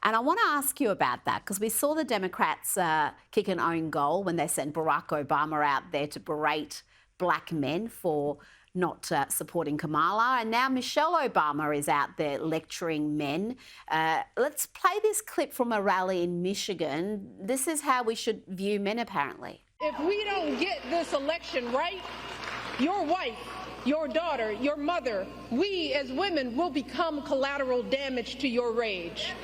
And I want to ask you about that because we saw the Democrats kick an own goal when they sent Barack Obama out there to berate black men for not supporting Kamala. And now Michelle Obama is out there lecturing men. Let's play this clip from a rally in Michigan. This is how we should view men, apparently. If we don't get this election right, your wife, your daughter, your mother, we as women will become collateral damage to your rage.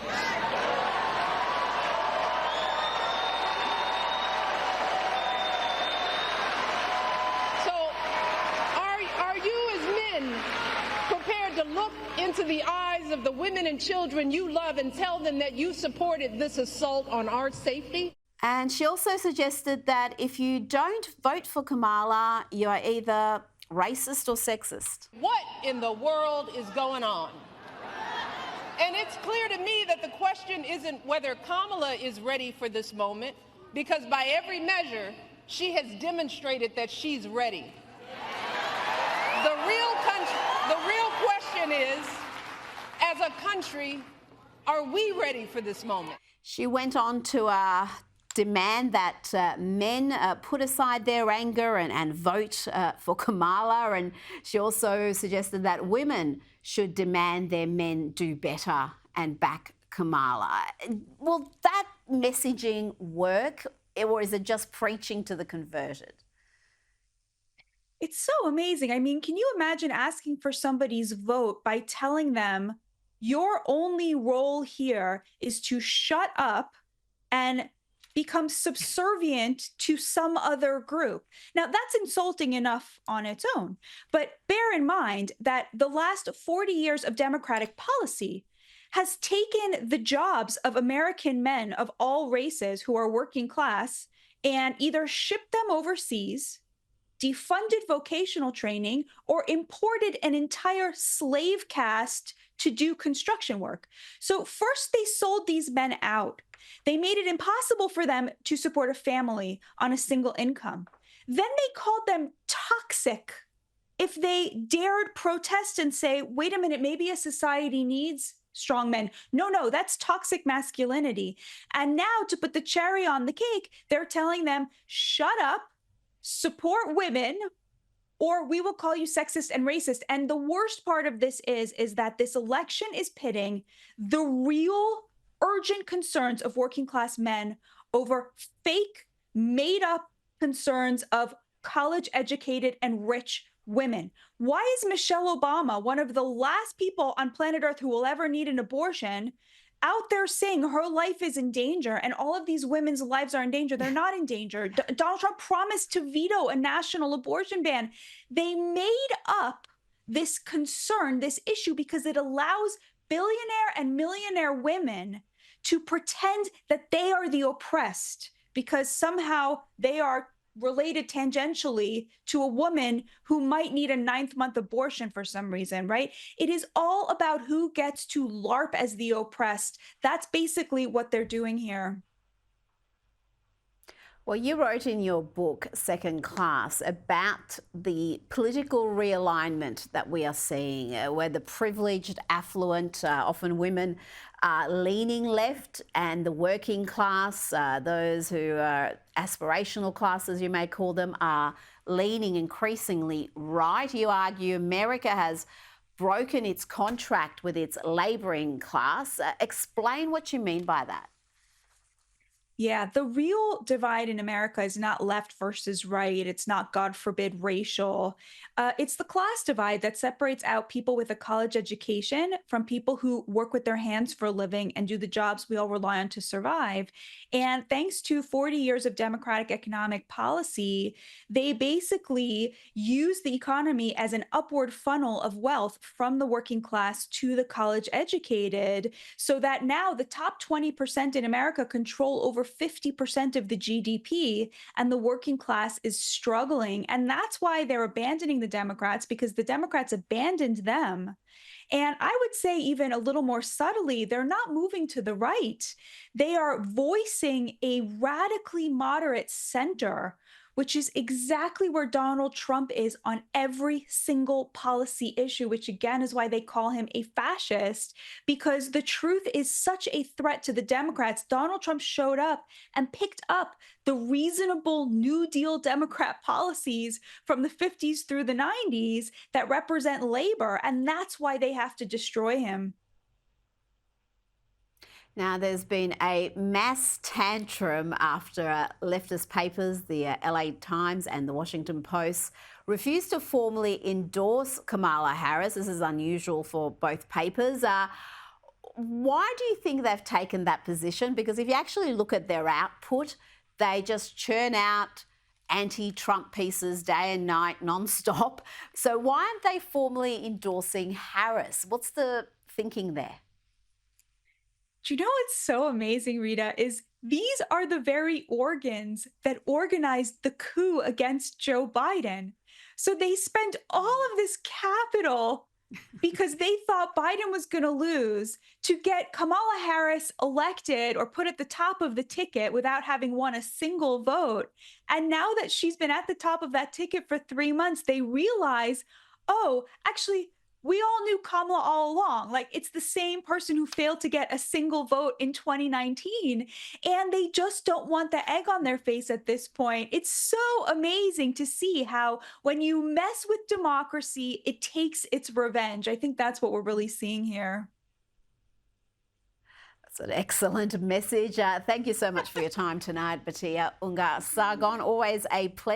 So, are you as men prepared to look into the eyes of the women and children you love and tell them that you supported this assault on our safety? And she also suggested that if you don't vote for Kamala, you are either racist or sexist. What in the world is going on? And it's clear to me that the question isn't whether Kamala is ready for this moment, because by every measure, she has demonstrated that she's ready. The real question is, as a country, are we ready for this moment? She went on to demand that men put aside their anger and vote for Kamala. And she also suggested that women should demand their men do better and back Kamala. Will that messaging work, or is it just preaching to the converted? It's so amazing. I mean, can you imagine asking for somebody's vote by telling them your only role here is to shut up and become subservient to some other group? Now, that's insulting enough on its own. But bear in mind that the last 40 years of Democratic policy has taken the jobs of American men of all races who are working class and either shipped them overseas, defunded vocational training, or imported an entire slave caste to do construction work. So first they sold these men out. They made it impossible for them to support a family on a single income. Then they called them toxic if they dared protest and say, wait a minute, maybe a society needs strong men. No, that's toxic masculinity. And now to put the cherry on the cake, they're telling them, shut up, support women, or we will call you sexist and racist. And the worst part of this is that this election is pitting the real urgent concerns of working class men over fake, made up concerns of college educated and rich women. Why is Michelle Obama, one of the last people on planet Earth who will ever need an abortion, out there saying her life is in danger and all of these women's lives are in danger? They're not in danger. Donald Trump promised to veto a national abortion ban. They made up this concern, this issue, because it allows billionaire and millionaire women to pretend that they are the oppressed because somehow they are related tangentially to a woman who might need a 9th-month abortion for some reason, right? It is all about who gets to LARP as the oppressed. That's basically what they're doing here. Well, you wrote in your book, Second Class, about the political realignment that we are seeing, where the privileged, affluent, often women, are leaning left, and the working class, those who are aspirational classes, you may call them, are leaning increasingly right. You argue America has broken its contract with its labouring class. Explain what you mean by that. Yeah, the real divide in America is not left versus right. It's not, God forbid, racial. It's the class divide that separates out people with a college education from people who work with their hands for a living and do the jobs we all rely on to survive. And thanks to 40 years of Democratic economic policy, they basically use the economy as an upward funnel of wealth from the working class to the college educated, so that now the top 20% in America control over 50% of the GDP, and the working class is struggling. And that's why they're abandoning the Democrats, because the Democrats abandoned them. And I would say even a little more subtly, they're not moving to the right. They are voicing a radically moderate center, which is exactly where Donald Trump is on every single policy issue, which again is why they call him a fascist, because the truth is such a threat to the Democrats. Donald Trump showed up and picked up the reasonable New Deal Democrat policies from the 50s through the 90s that represent labor, and that's why they have to destroy him. Now, there's been a mass tantrum after leftist papers, the LA Times and the Washington Post, refused to formally endorse Kamala Harris. This is unusual for both papers. Why do you think they've taken that position? Because if you actually look at their output, they just churn out anti-Trump pieces day and night, non-stop. So why aren't they formally endorsing Harris? What's the thinking there? Do you know what's so amazing, Rita, is these are the very organs that organized the coup against Joe Biden. So they spent all of this capital because they thought Biden was going to lose to get Kamala Harris elected or put at the top of the ticket without having won a single vote. And now that she's been at the top of that ticket for 3 months, they realize, oh, actually, we all knew Kamala all along. Like, it's the same person who failed to get a single vote in 2019. And they just don't want the egg on their face at this point. It's so amazing to see how when you mess with democracy, it takes its revenge. I think that's what we're really seeing here. That's an excellent message. Thank you so much for your time tonight, Batia Ungar Sargon. Always a pleasure.